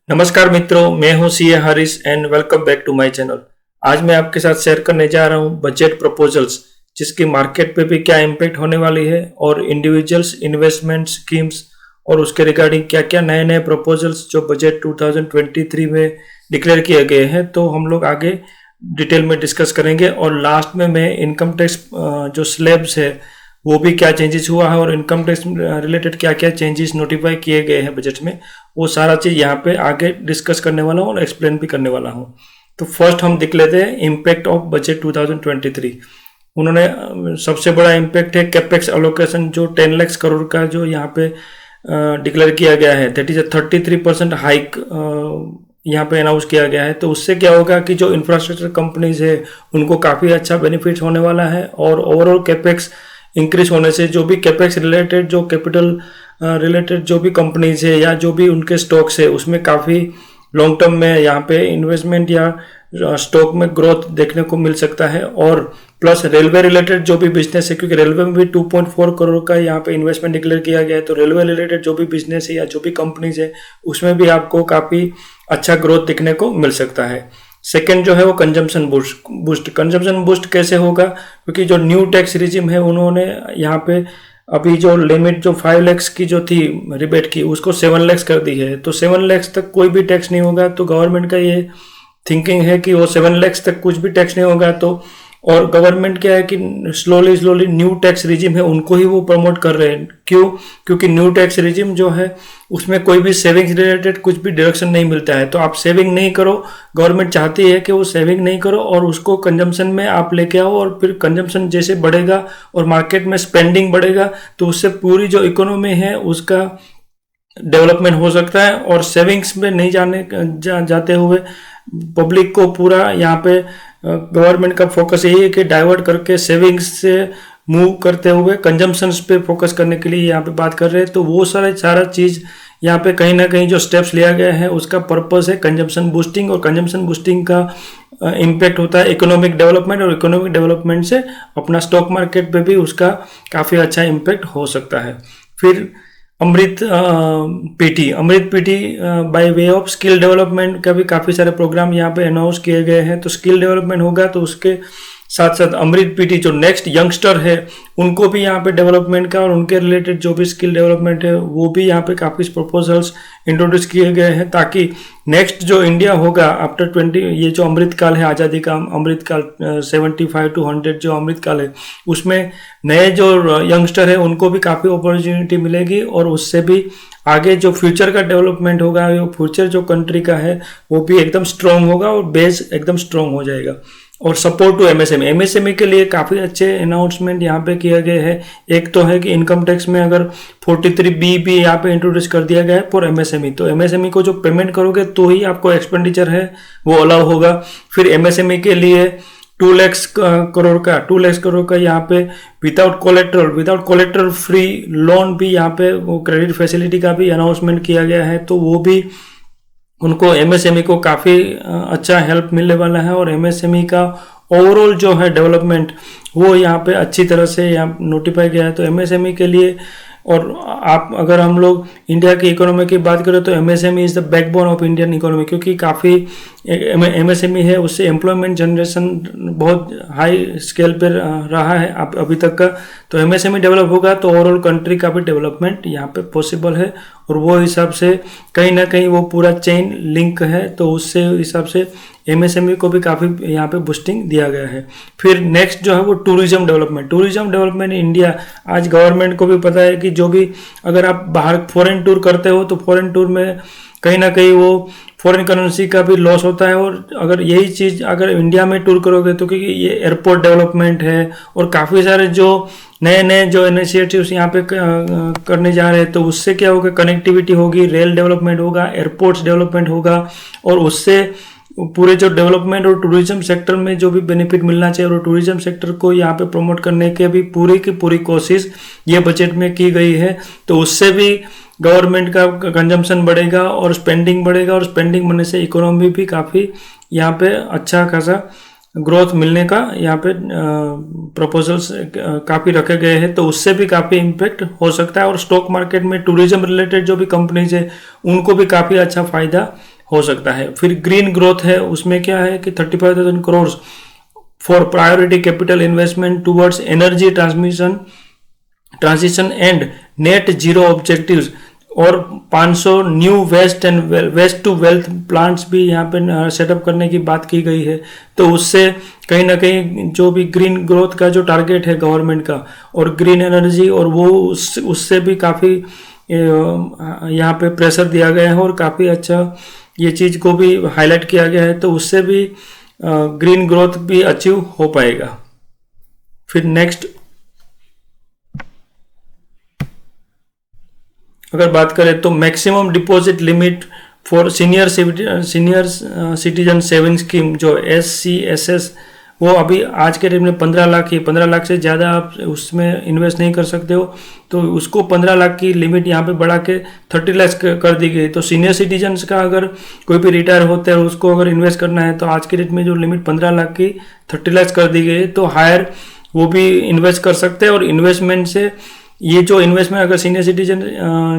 नमस्कार मित्रों, मैं हूं CA Haris and welcome back to my channel. आज मैं आपके साथ शेयर करने जा रहा हूं बजट प्रपोजल्स, जिसकी मार्केट पे भी क्या इम्पैक्ट होने वाली है और इंडिविजुअल्स इन्वेस्टमेंट स्कीम्स और उसके रिगार्डिंग क्या क्या नए नए प्रपोजल्स जो बजट 2023 में डिक्लेयर किए गए हैं, तो हम लोग आगे डिटेल में डिस्कस करेंगे। और लास्ट में मैं इनकम टैक्स जो स्लैब्स है वो भी क्या चेंजेस हुआ है और इनकम टैक्स रिलेटेड क्या क्या चेंजेस नोटिफाई किए गए हैं बजट में, वो सारा चीज़ यहाँ पे आगे डिस्कस करने वाला हूँ और एक्सप्लेन भी करने वाला हूँ। तो फर्स्ट हम देख लेते हैं इम्पैक्ट ऑफ बजट 2023। उन्होंने सबसे बड़ा इम्पैक्ट है कैपेक्स एलोकेशन, जो 10 लाख करोड़ का जो यहाँ पे डिक्लेयर किया गया है, दैट इज 33% हाइक यहाँ पे अनाउंस किया गया है। तो उससे क्या होगा कि जो इंफ्रास्ट्रक्चर कंपनीज है उनको काफ़ी अच्छा बेनिफिट होने वाला है। और ओवरऑल कैपेक्स इंक्रीज होने से जो भी कैपेक्स रिलेटेड, जो कैपिटल रिलेटेड जो भी कंपनीज है या जो भी उनके स्टॉक्स है, उसमें काफ़ी लॉन्ग टर्म में यहाँ पे इन्वेस्टमेंट या स्टॉक में ग्रोथ देखने को मिल सकता है। और प्लस रेलवे रिलेटेड जो भी बिजनेस है, क्योंकि रेलवे में भी 2.4 करोड़ का यहाँ पे इन्वेस्टमेंट डिक्लेयर किया गया है, तो रेलवे रिलेटेड जो भी बिजनेस है या जो भी कंपनीज है उसमें भी आपको काफ़ी अच्छा ग्रोथ देखने को मिल सकता है। सेकेंड जो है वो कंजम्पशन बूस्ट। कंजम्पशन बूस्ट कैसे होगा? क्योंकि जो न्यू टैक्स रिजिम है उन्होंने यहाँ पे अभी जो लिमिट जो 5 लाख की जो थी रिबेट की, उसको 7 लाख कर दी है। तो 7 लाख तक कोई भी टैक्स नहीं होगा। तो गवर्नमेंट का ये थिंकिंग है कि वो 7 लाख तक कुछ भी टैक्स नहीं होगा। तो और गवर्नमेंट क्या है कि स्लोली न्यू टैक्स रिजिम है उनको ही वो प्रमोट कर रहे हैं। क्यों? क्योंकि न्यू टैक्स रिजिम जो है उसमें कोई भी सेविंग्स रिलेटेड कुछ भी डिडक्शन नहीं मिलता है। तो आप सेविंग नहीं करो, गवर्नमेंट चाहती है कि वो सेविंग नहीं करो और उसको कंजम्पशन में आप लेके आओ। और फिर कंजम्पशन जैसे बढ़ेगा और मार्केट में स्पेंडिंग बढ़ेगा तो उससे पूरी जो इकोनॉमी है उसका डेवलपमेंट हो सकता है। और सेविंग्स में नहीं जाते हुए पब्लिक को पूरा यहाँ पे गवर्नमेंट का फोकस यही है कि डाइवर्ट करके सेविंग्स से मूव करते हुए कंजम्पशंस पे फोकस करने के लिए यहाँ पे बात कर रहे हैं। तो वो सारा चीज़ यहाँ पे कहीं ना कहीं जो स्टेप्स लिया गया है उसका पर्पस है कंजम्पशन बूस्टिंग। और कंजम्पशन बूस्टिंग का इम्पैक्ट होता है इकोनॉमिक डेवलपमेंट, और इकोनॉमिक डेवलपमेंट से अपना स्टॉक मार्केट पे भी उसका काफ़ी अच्छा इम्पैक्ट हो सकता है। फिर अमृत पीटी by way of skill development का भी काफ़ी सारे प्रोग्राम यहाँ पे अनाउंस किए गए हैं। तो स्किल डेवलपमेंट होगा तो उसके साथ साथ अमृत पीटी जो नेक्स्ट यंगस्टर है उनको भी यहाँ पे डेवलपमेंट का और उनके रिलेटेड जो भी स्किल डेवलपमेंट है वो भी यहाँ पे काफ़ी प्रपोजल्स इंट्रोड्यूस किए गए हैं, ताकि नेक्स्ट जो इंडिया होगा आफ्टर 20, ये जो अमृत काल है, आज़ादी का अमृत काल 75 to 100 जो अमृत काल है, उसमें नए जो यंगस्टर है उनको भी काफ़ी अपॉर्चुनिटी मिलेगी। और उससे भी आगे जो फ्यूचर का डेवलपमेंट होगा, जो फ्यूचर जो कंट्री का है वो भी एकदम स्ट्रॉन्ग होगा और बेस एकदम स्ट्रॉन्ग हो जाएगा। और सपोर्ट टू एमएसएमई के लिए काफ़ी अच्छे अनाउंसमेंट यहाँ पे किए गए हैं। एक तो है कि इनकम टैक्स में अगर 43B भी यहाँ पे इंट्रोड्यूस कर दिया गया है फॉर एमएसएमई। तो एमएसएमई को जो पेमेंट करोगे तो ही आपको एक्सपेंडिचर है वो अलाउ होगा। फिर एमएसएमई के लिए 2 लाख करोड़ का यहाँ पे विदाउट कोलेट्रल फ्री लोन भी यहाँ पे वो क्रेडिट फैसिलिटी का भी अनाउंसमेंट किया गया है। तो वो भी उनको एमएसएमई को काफ़ी अच्छा हेल्प मिलने वाला है। और एमएसएमई का ओवरऑल जो है डेवलपमेंट वो यहाँ पे अच्छी तरह से यहाँ नोटिफाई गया है। तो एमएसएमई के लिए, और आप अगर हम लोग इंडिया की इकोनॉमी की बात करें तो MSME is the backbone of Indian economy, क्योंकि काफ़ी एमएसएमई है उससे एम्प्लॉयमेंट जनरेशन बहुत हाई स्केल पर रहा है अभी तक का। तो एमएसएमई डेवलप होगा तो ओवरऑल कंट्री का भी डेवलपमेंट यहाँ पे पॉसिबल है। और वो हिसाब से कहीं ना कहीं वो पूरा चेन लिंक है, तो उससे हिसाब से एमएसएमई को भी काफ़ी यहाँ पे बूस्टिंग दिया गया है। फिर नेक्स्ट जो है वो टूरिज्म डेवलपमेंट इंडिया, आज गवर्नमेंट को भी पता है कि जो भी अगर आप बाहर फॉरेन टूर करते हो तो फॉरेन टूर में कहीं ना कहीं वो फॉरेन करेंसी का भी लॉस होता है। और अगर यही चीज़ अगर इंडिया में टूर करोगे तो क्योंकि ये एयरपोर्ट डेवलपमेंट है और काफ़ी सारे जो नए जो इनिशिएटिव्स यहाँ पे करने जा रहे हैं, तो उससे क्या होगा, कनेक्टिविटी होगी, रेल डेवलपमेंट होगा, एयरपोर्ट्स डेवलपमेंट होगा। और उससे पूरे जो डेवलपमेंट और टूरिज्म सेक्टर में जो भी बेनिफिट मिलना चाहिए और टूरिज्म सेक्टर को यहाँ पे प्रमोट करने के भी पूरी की पूरी कोशिश ये बजट में की गई है। तो उससे भी गवर्नमेंट का कंजम्पशन बढ़ेगा और स्पेंडिंग बढ़ेगा, और स्पेंडिंग बढ़ने से इकोनॉमी भी काफ़ी यहाँ पे अच्छा खासा ग्रोथ मिलने का यहाँ पे प्रपोजल्स काफ़ी रखे गए हैं। तो उससे भी काफ़ी इम्पेक्ट हो सकता है। और स्टॉक मार्केट में टूरिज्म रिलेटेड जो भी कंपनीज है उनको भी काफ़ी अच्छा फ़ायदा हो सकता है। फिर ग्रीन ग्रोथ है, उसमें क्या है कि 35,000 crore for priority capital investment towards energy transition and net zero objectives, और 500 new waste to wealth plants भी यहाँ पे सेटअप करने की बात की गई है। तो उससे कहीं ना कहीं जो भी ग्रीन ग्रोथ का जो टारगेट है गवर्नमेंट का, और ग्रीन एनर्जी, और वो उससे भी काफ़ी यहाँ पे प्रेशर दिया गया है और काफ़ी अच्छा ये चीज़ को भी हाईलाइट किया गया है। तो उससे भी ग्रीन ग्रोथ भी अचीव हो पाएगा। फिर नेक्स्ट अगर बात करें तो maximum deposit limit for senior citizen saving scheme जो SCSS, वो अभी आज के डेट में 15 लाख ही, 15 लाख से ज़्यादा आप उसमें इन्वेस्ट नहीं कर सकते हो। तो उसको 15 लाख की लिमिट यहाँ पे बढ़ा के 30 लाख कर दी गई। तो सीनियर सिटीजन्स का अगर कोई भी रिटायर होते हैं उसको अगर इन्वेस्ट करना है तो आज के डेट में जो लिमिट 15 लाख की 30 लाख कर दी गई, तो हायर वो भी इन्वेस्ट कर सकते हैं। और इन्वेस्टमेंट से ये जो इन्वेस्टमेंट अगर सीनियर सिटीजन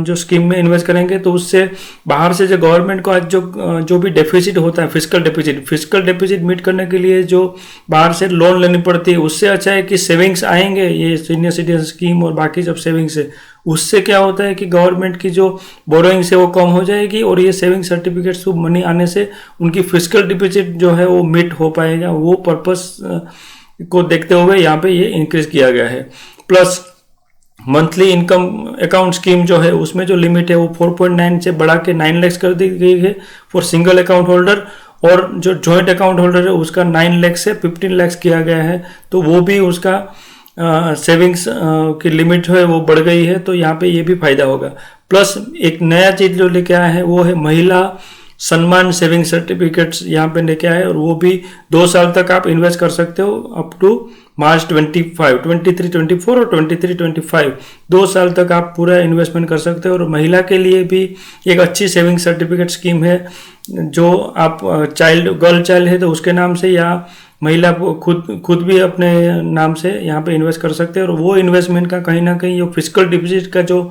जो स्कीम में इन्वेस्ट करेंगे तो उससे बाहर से जो गवर्नमेंट को आज जो भी डेफिसिट होता है, फिजिकल डेफिसिट मीट करने के लिए जो बाहर से लोन लेनी पड़ती है, उससे अच्छा है कि सेविंग्स आएंगे ये सीनियर सिटीजन स्कीम और बाकी सब सेविंग्स है। उससे क्या होता है कि गवर्नमेंट की जो बोरोइंग्स है वो कम हो जाएगी, और ये सेविंग सर्टिफिकेट्स मनी आने से उनकी फिजिकल डिपॉजिट जो है वो मीट हो पाएगा। वो पर्पस को देखते हुए यहाँ पे ये इंक्रीज किया गया है। Plus monthly income account scheme जो है उसमें जो लिमिट है वो 4.9 से बढ़ा के 9 लाख कर दी गई है फॉर सिंगल अकाउंट होल्डर, और जो जॉइंट अकाउंट होल्डर है उसका 9 लाख से 15 लाख किया गया है। तो वो भी उसका सेविंग्स की लिमिट जो है वो बढ़ गई है। तो यहाँ पे ये भी फायदा होगा। प्लस एक नया चीज जो लेके आया है वो है महिला सम्मान सेविंग सर्टिफिकेट्स यहाँ पे लेके आए, और वो भी 2 साल तक आप इन्वेस्ट कर सकते हो अप टू मार्च 23-24 और 23-25 2 साल तक आप पूरा इन्वेस्टमेंट कर सकते हो। और महिला के लिए भी एक अच्छी सेविंग सर्टिफिकेट स्कीम है, जो आप गर्ल चाइल्ड है तो उसके नाम से, या महिला खुद भी अपने नाम से यहाँ पे इन्वेस्ट कर सकते हैं। और वो इन्वेस्टमेंट का कहीं ना कहीं जो फिजिकल डिपॉजिट का जो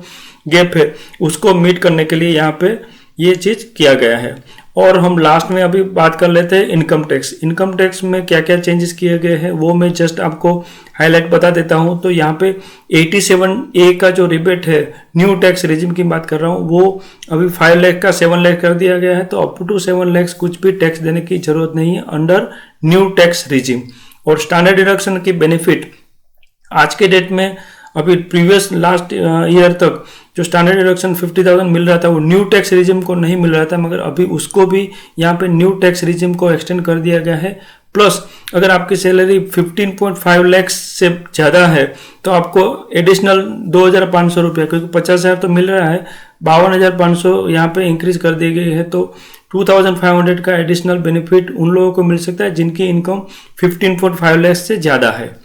गैप है उसको मीट करने के लिए यहाँ पे ये चीज़ किया गया है। और हम लास्ट में अभी बात कर लेते हैं इनकम टैक्स में क्या क्या चेंजेस किए गए हैं वो मैं जस्ट आपको हाईलाइट बता देता हूं। तो यहाँ पे 87A का जो रिबेट है, न्यू टैक्स रिजिम की बात कर रहा हूँ, वो अभी 5 लाख का 7 लाख कर दिया गया है। तो अप टू 7 लाख कुछ भी टैक्स देने की जरूरत नहीं है अंडर न्यू टैक्स रिजिम। और स्टैंडर्ड डिडक्शन की बेनिफिट आज के डेट में, अभी प्रीवियस लास्ट ईयर तक जो स्टैंडर्ड डिडक्शन 50,000 मिल रहा था वो न्यू टैक्स रिजिम को नहीं मिल रहा था, मगर अभी उसको भी यहाँ पे न्यू टैक्स रिजिम को एक्सटेंड कर दिया गया है। प्लस अगर आपकी सैलरी 15.5 लाख से ज़्यादा है तो आपको एडिशनल 2,500 रुपया, क्योंकि 50,000 तो मिल रहा है, 52,500 यहाँ पे इंक्रीज कर दी गई है। तो 2,500 का एडिशनल बेनिफिट उन लोगों को मिल सकता है जिनकी इनकम 15.5 लाख से ज़्यादा है।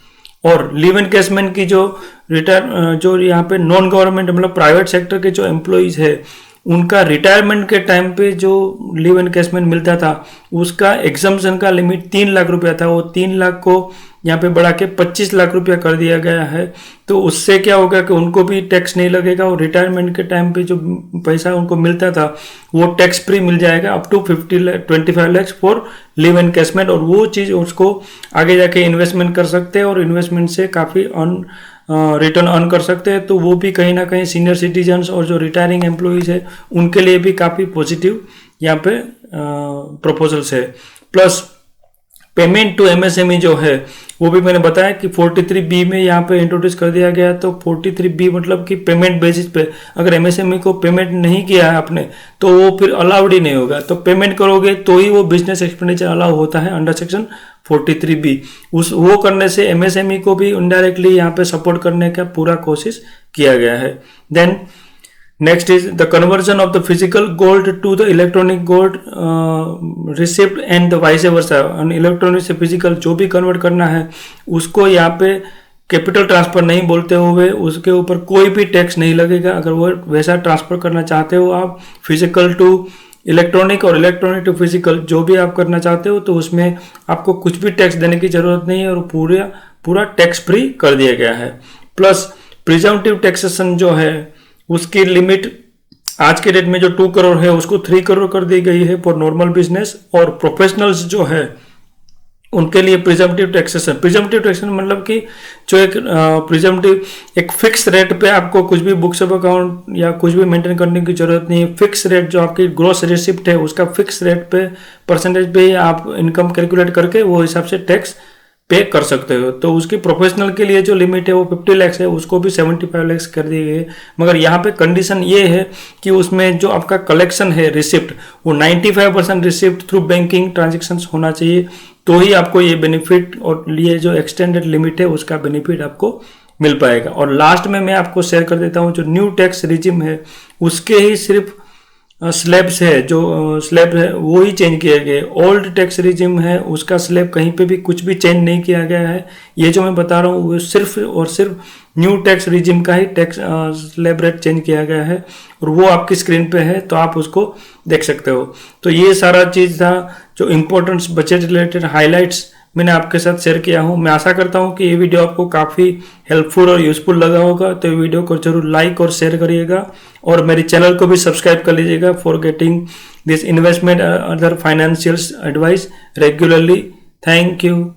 और लिव एनकेसमेंट की जो यहाँ पे नॉन गवर्नमेंट मतलब प्राइवेट सेक्टर के जो एम्प्लॉइज है उनका रिटायरमेंट के टाइम पे जो लिव एनकेसमेंट मिलता था उसका एग्जम्पशन का लिमिट 3 लाख रुपया था, वो 3 लाख को यहाँ पे बढ़ा के 25 लाख रुपया कर दिया गया है। तो उससे क्या होगा कि उनको भी टैक्स नहीं लगेगा, और रिटायरमेंट के टाइम पे जो पैसा उनको मिलता था वो टैक्स फ्री मिल जाएगा up to 25 lakh for leave encashment. और वो चीज़ उसको आगे जाके इन्वेस्टमेंट कर सकते हैं, और इन्वेस्टमेंट से काफ़ी रिटर्न अर्न कर सकते हैं। तो वो भी कहीं ना कहीं सीनियर सिटीजन्स और जो रिटायरिंग एम्प्लॉइज है उनके लिए भी काफ़ी पॉजिटिव यहाँ पे प्रपोजल्स है। प्लस पेमेंट टू एमएसएमई जो है वो भी मैंने बताया कि 43B में यहाँ पे इंट्रोड्यूस कर दिया गया। तो 43B मतलब कि पेमेंट बेसिस पे अगर एमएसएमई को पेमेंट नहीं किया है आपने तो वो फिर अलाउड ही नहीं होगा। तो पेमेंट करोगे तो ही वो बिजनेस एक्सपेंडिचर अलाउ होता है अंडर सेक्शन 43B। वो करने से एमएसएमई को भी इनडायरेक्टली यहाँ पे सपोर्ट करने का पूरा कोशिश किया गया है। Then next is the conversion of the physical gold to the electronic gold receipt and the vice versa. Electronic से फिजिकल जो भी कन्वर्ट करना है उसको यहाँ पे कैपिटल ट्रांसफर नहीं बोलते हुए उसके ऊपर कोई भी टैक्स नहीं लगेगा। अगर वो वैसा ट्रांसफर करना चाहते हो आप फिजिकल टू इलेक्ट्रॉनिक और इलेक्ट्रॉनिक टू फिजिकल जो भी आप करना चाहते हो तो उसमें आपको कुछ भी टैक्स देने की जरूरत नहीं है, और पूरा टैक्स फ्री कर दिया गया है। प्लस प्रिजम्पटिव टैक्सेशन जो है उसकी लिमिट आज के डेट में जो 2 करोड़ है उसको 3 करोड़ कर दी गई है फॉर नॉर्मल बिजनेस। और प्रोफेशनल्स जो है उनके लिए प्रिजम्पटिव टैक्सेशन। प्रिजम्पटिव टैक्सेशन मतलब कि जो एक प्रिजम्पटिव एक फिक्स रेट पे आपको कुछ भी बुक्स ऑफ अकाउंट या कुछ भी मेंटेन करने की जरूरत नहीं है। फिक्स रेट जो आपकी ग्रॉस रिसिप्ट है उसका फिक्स रेट पे परसेंटेज पे आप इनकम कैलकुलेट करके वो हिसाब से टैक्स पे कर सकते हो। तो उसकी प्रोफेशनल के लिए जो लिमिट है वो 50 लाख है, उसको भी 75 लाख कर दी गई है। मगर यहाँ पे कंडीशन ये है कि उसमें जो आपका कलेक्शन है रिसिप्ट वो 95% रिसिप्ट थ्रू बैंकिंग ट्रांजेक्शन होना चाहिए, तो ही आपको ये बेनिफिट और लिए जो एक्सटेंडेड लिमिट है उसका बेनिफिट आपको मिल पाएगा। और लास्ट में मैं आपको शेयर कर देता हूँ जो न्यू टैक्स रिजिम है उसके ही सिर्फ स्लैब्स है, जो स्लैब है वो ही चेंज किया गया है। ओल्ड टैक्स रिजिम है उसका स्लैब कहीं पे भी कुछ भी चेंज नहीं किया गया है। ये जो मैं बता रहा हूँ वो सिर्फ और सिर्फ न्यू टैक्स रिजिम का ही टैक्स स्लैब रेट चेंज किया गया है और वो आपकी स्क्रीन पे है, तो आप उसको देख सकते हो। तो ये सारा चीज़ था जो इम्पोर्टेंट्स बजट रिलेटेड हाईलाइट्स मैंने आपके साथ शेयर किया हूँ। मैं आशा करता हूँ कि ये वीडियो आपको काफ़ी हेल्पफुल और यूजफुल लगा होगा। तो वीडियो को जरूर लाइक और शेयर करिएगा और मेरे चैनल को भी सब्सक्राइब कर लीजिएगा for getting this investment other financial advice regularly. Thank you.